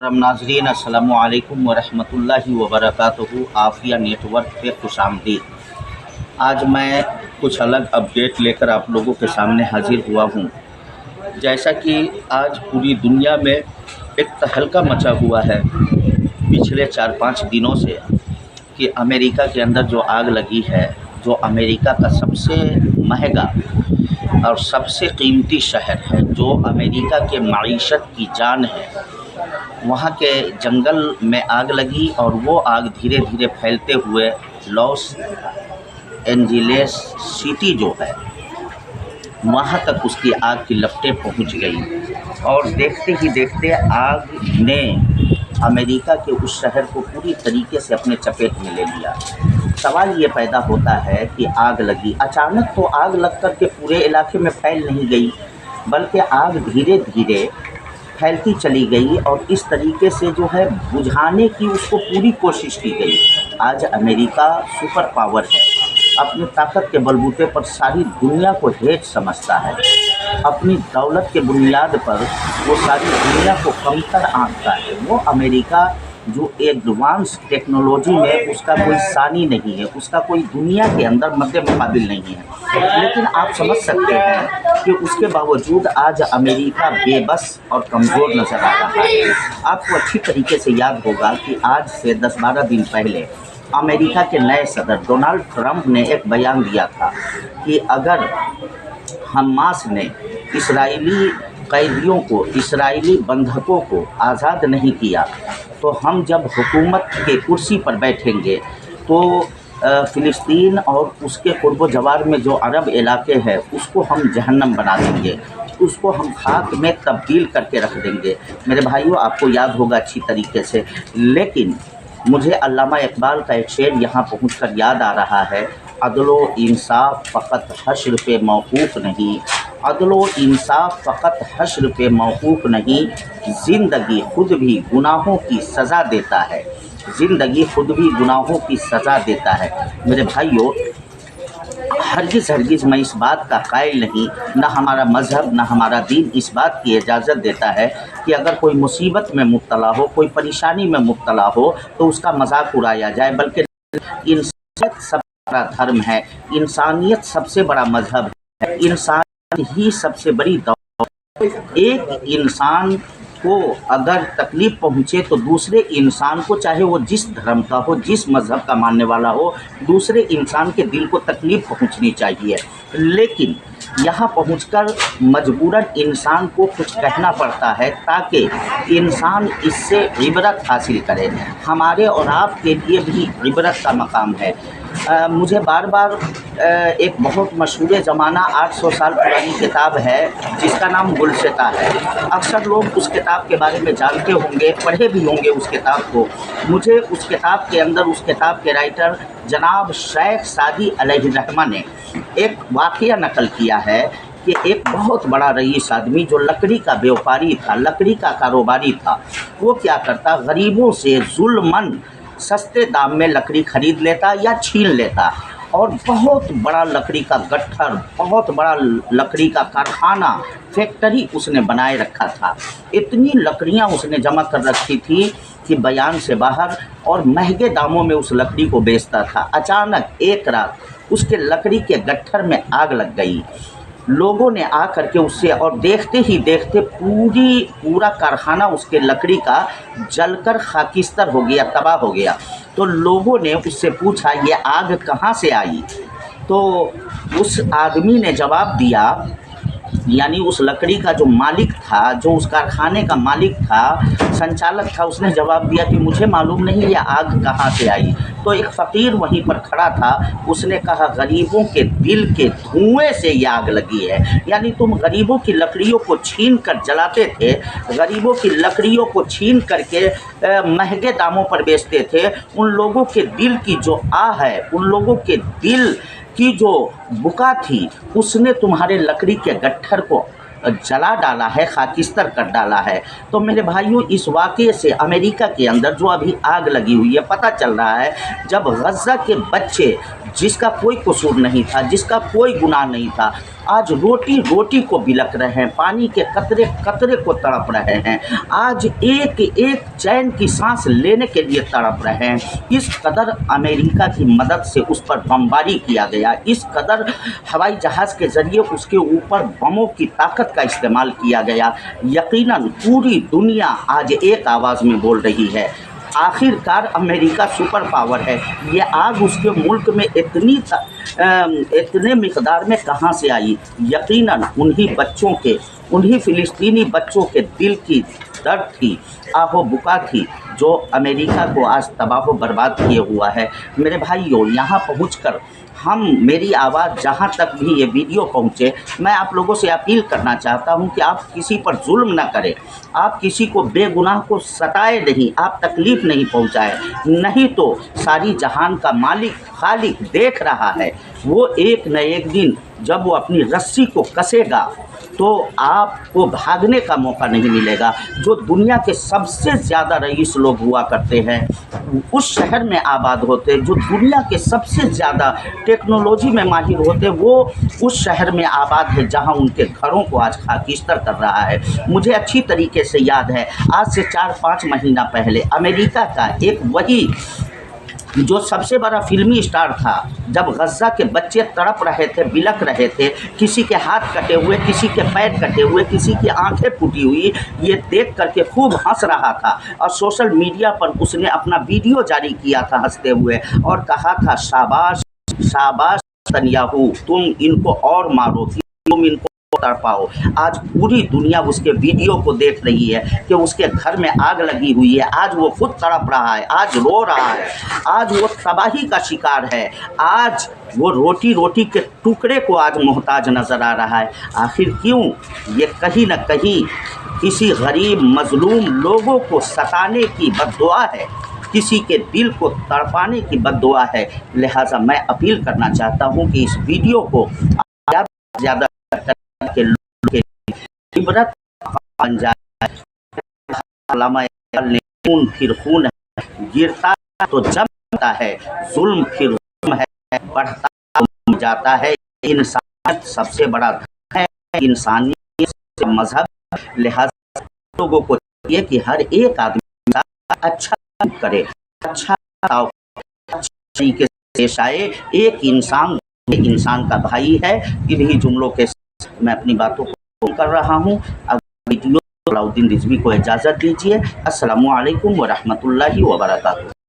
नाजरीन अस्सलामु अलैकुम वरहमतुल्लाहि वबरकातुहू। आफिया नेटवर्क पे खुश आमदीद। आज मैं कुछ अलग अपडेट लेकर आप लोगों के सामने हाजिर हुआ हूँ। जैसा कि आज पूरी दुनिया में एक तहलका मचा हुआ है पिछले 4-5 दिनों से कि अमेरिका के अंदर जो आग लगी है, जो अमेरिका का सबसे महंगा और सबसे कीमती शहर है, जो अमेरिका के मईशत की जान है, वहाँ के जंगल में आग लगी और वो आग धीरे धीरे फैलते हुए लॉस एंजिलेस सिटी जो है वहाँ तक उसकी आग की लपटें पहुँच गई और देखते ही देखते आग ने अमेरिका के उस शहर को पूरी तरीके से अपने चपेट में ले लिया। सवाल ये पैदा होता है कि आग लगी अचानक, तो आग लग कर के पूरे इलाके में फैल नहीं गई, बल्कि आग धीरे धीरे फैलती चली गई और इस तरीके से जो है बुझाने की उसको पूरी कोशिश की गई। आज अमेरिका सुपर पावर है, अपनी ताकत के बलबूते पर सारी दुनिया को हेज समझता है, अपनी दौलत के बुनियाद पर वो सारी दुनिया को कमतर आंकता है। वो अमेरिका जो एडवांस टेक्नोलॉजी में उसका कोई सानी नहीं है, उसका कोई दुनिया के अंदर मद्दे मुकाबिल नहीं है, लेकिन आप समझ सकते हैं कि उसके बावजूद आज अमेरिका बेबस और कमज़ोर नज़र आ रहा है। आपको अच्छी तरीके से याद होगा कि आज से 10-12 दिन पहले अमेरिका के नए सदर डोनाल्ड ट्रंप ने एक बयान दिया था कि अगर हमास ने इस्राएली कैदियों को, इस्राएली बंधकों को आज़ाद नहीं किया तो हम जब हुकूमत के कुर्सी पर बैठेंगे तो फ़िलिस्तीन और उसके क़ुर्ब जवार में जो अरब इलाके हैं उसको हम जहन्नम बना देंगे, उसको हम खाक में तब्दील करके रख देंगे। मेरे भाइयों, आपको याद होगा अच्छी तरीके से, लेकिन मुझे अल्लामा इकबाल का एक शेर यहाँ पहुँचकर याद आ रहा है, अदलो इंसाफ फ़कत हश्र पे मौकूफ़ नहीं, अदलो इंसाफ फ़कत हश्र पे मौकूफ़ नहीं, ज़िंदगी खुद भी गुनाहों की सज़ा देता है, ज़िंदगी खुद भी गुनाहों की सज़ा देता है। मेरे भाइयों, हरगिज़ मैं इस बात का कायल नहीं, न हमारा मज़हब न हमारा दीन इस बात की इजाज़त देता है कि अगर कोई मुसीबत में मुब्तला हो, कोई परेशानी में मुब्तला हो तो उसका मजाक उड़ाया जाए, बल्कि इंसानियत सबसे बड़ा धर्म है, इंसानियत सबसे बड़ा मज़हब है, इंसान ही सबसे बड़ी दौलत। एक इंसान को अगर तकलीफ़ पहुँचे तो दूसरे इंसान को, चाहे वो जिस धर्म का हो, जिस मज़हब का मानने वाला हो, दूसरे इंसान के दिल को तकलीफ़ पहुँचनी चाहिए। लेकिन यहाँ पहुँचकर मजबूरन इंसान को कुछ कहना पड़ता है ताकि इंसान इससे इबरत हासिल करे। हमारे और आपके लिए भी इबरत का मकाम है। मुझे बार बार एक बहुत मशहूर ज़माना 800 साल पुरानी किताब है जिसका नाम गुलसिता है। अक्सर लोग उस किताब के बारे में जानते होंगे, पढ़े भी होंगे उस किताब को। मुझे उस किताब के अंदर, उस किताब के राइटर जनाब शेख सादी अलैहिर्रहमा ने एक वाक़या नकल किया है कि एक बहुत बड़ा रईस आदमी जो लकड़ी का व्यापारी था, लकड़ी का कारोबारी था, वो क्या करता, गरीबों से जुल्मन सस्ते दाम में लकड़ी खरीद लेता या छीन लेता और बहुत बड़ा लकड़ी का गट्ठर, बहुत बड़ा लकड़ी का कारखाना, फैक्ट्री उसने बनाए रखा था। इतनी लकड़ियाँ उसने जमा कर रखी थी कि बयान से बाहर, और महंगे दामों में उस लकड़ी को बेचता था। अचानक एक रात उसके लकड़ी के गट्ठर में आग लग गई। लोगों ने आ करके उससे, और देखते ही देखते पूरा कारखाना उसके लकड़ी का जलकर खाकिस्तर हो गया, तबाह हो गया। तो लोगों ने उससे पूछा ये आग कहाँ से आई? तो उस आदमी ने जवाब दिया, यानी उस लकड़ी का जो मालिक था, जो उस कारखाने का मालिक था, संचालक था, उसने जवाब दिया कि मुझे मालूम नहीं ये आग कहाँ से आई। तो एक फ़कीर वहीं पर खड़ा था, उसने कहा गरीबों के दिल के धुएं से ये आग लगी है। यानी तुम गरीबों की लकड़ियों को छीन कर जलाते थे, गरीबों की लकड़ियों को छीन करके महंगे दामों पर बेचते थे। उन लोगों के दिल की जो आह है, उन लोगों के दिल की जो बुका थी, उसने तुम्हारे लकड़ी के गट्ठर को जला डाला है, खाकिस्तर कर डाला है। तो मेरे भाइयों, इस वाक़ये से अमेरिका के अंदर जो अभी आग लगी हुई है, पता चल रहा है जब गज़ा के बच्चे, जिसका कोई कसूर नहीं था, जिसका कोई गुनाह नहीं था, آج روٹی روٹی کو بلک رہے ہیں, پانی کے قطرے قطرے کو تڑپ رہے ہیں, آج ایک ایک چین کی سانس لینے کے لیے تڑپ رہے ہیں. اس قدر امریکہ کی مدد سے اس پر بمباری کیا گیا, اس قدر ہوائی جہاز کے ذریعے اس کے اوپر بموں کی طاقت کا استعمال کیا گیا. یقیناً پوری دنیا آج ایک آواز میں بول رہی ہے, آخر کار امریکہ سپر پاور ہے. یہ آگ اس کے ملک میں اتنے مقدار میں کہاں سے آئی؟ یقیناً انہی فلسطینی بچوں کے دل کی درد تھی, آہ و بکا تھی, جو امریکہ کو آج تباہ و برباد کیے ہوا ہے. میرے بھائیوں, یہاں پہنچ کر میری آواز جہاں تک بھی یہ ویڈیو پہنچے, میں آپ لوگوں سے اپیل کرنا چاہتا ہوں کہ آپ کسی پر ظلم نہ کریں, آپ کسی کو بے گناہ کو ستائے نہیں, آپ تکلیف نہیں پہنچائے, نہیں تو ساری جہان کا مالک خالق دیکھ رہا ہے. وہ ایک نہ ایک دن جب وہ اپنی رسی کو کسے گا تو آپ کو بھاگنے کا موقع نہیں ملے گا. جو دنیا کے سب سے زیادہ رئیس لوگ ہوا کرتے ہیں اس شہر میں آباد ہوتے, جو دنیا کے سب سے زیادہ ٹیکنالوجی میں ماہر ہوتے, وہ اس شہر میں آباد ہے جہاں ان کے گھروں کو آج خاکستر کر رہا ہے. مجھے اچھی طریقے سے یاد ہے, آج سے 4-5 مہینہ پہلے امریکہ کا ایک وہی جو سب سے بڑا فلمی اسٹار تھا, جب غزہ کے بچے تڑپ رہے تھے, بلک رہے تھے, کسی کے ہاتھ کٹے ہوئے, کسی کے پیر کٹے ہوئے, کسی کی آنکھیں پھوٹی ہوئی, یہ دیکھ کر کے خوب ہنس رہا تھا اور سوشل میڈیا پر اس نے اپنا ویڈیو جاری کیا تھا ہنستے ہوئے اور کہا تھا, شاباش شاباش نتنیاہو, تم ان کو اور مارو, تم ان کو تڑپاؤ. آج پوری دنیا اس کے ویڈیو کو دیکھ رہی ہے کہ اس کے گھر میں آگ لگی ہوئی ہے, آج وہ خود تڑپ رہا ہے, آج رو رہا ہے, آج وہ تباہی کا شکار ہے, آج وہ روٹی روٹی کے ٹکڑے کو آج محتاج نظر آ رہا ہے. آخر کیوں؟ یہ کہیں نہ کہیں کسی غریب مظلوم لوگوں کو ستانے کی بد دعا ہے, کسی کے دل کو تڑپانے کی بد دعا ہے. لہٰذا میں اپیل کرنا چاہتا ہوں کہ اس ویڈیو کو زیادہ سے زیادہ کے لوگوں کے عبرت بن جائے. علامہ اقبال نے خون پھر خون ہے, گرتا تو جمتا ہے, ظلم پھر ظلم ہے, بڑھتا تو جاتا ہے. انسانیت سب سے بڑا دھن ہے, انسانیت سے مذہب. لہذا لوگوں کو چاہیے کہ ہر ایک آدمی اچھا کرے, اچھا طریقے سے پیش آئے. ایک انسان کا بھائی ہے. انہی جملوں کے میں اپنی باتوں کو کر رہا ہوں. ویڈیو علاؤالدین رضوی کو اجازت دیجیے. السلام علیکم ورحمۃ اللہ وبرکاتہ.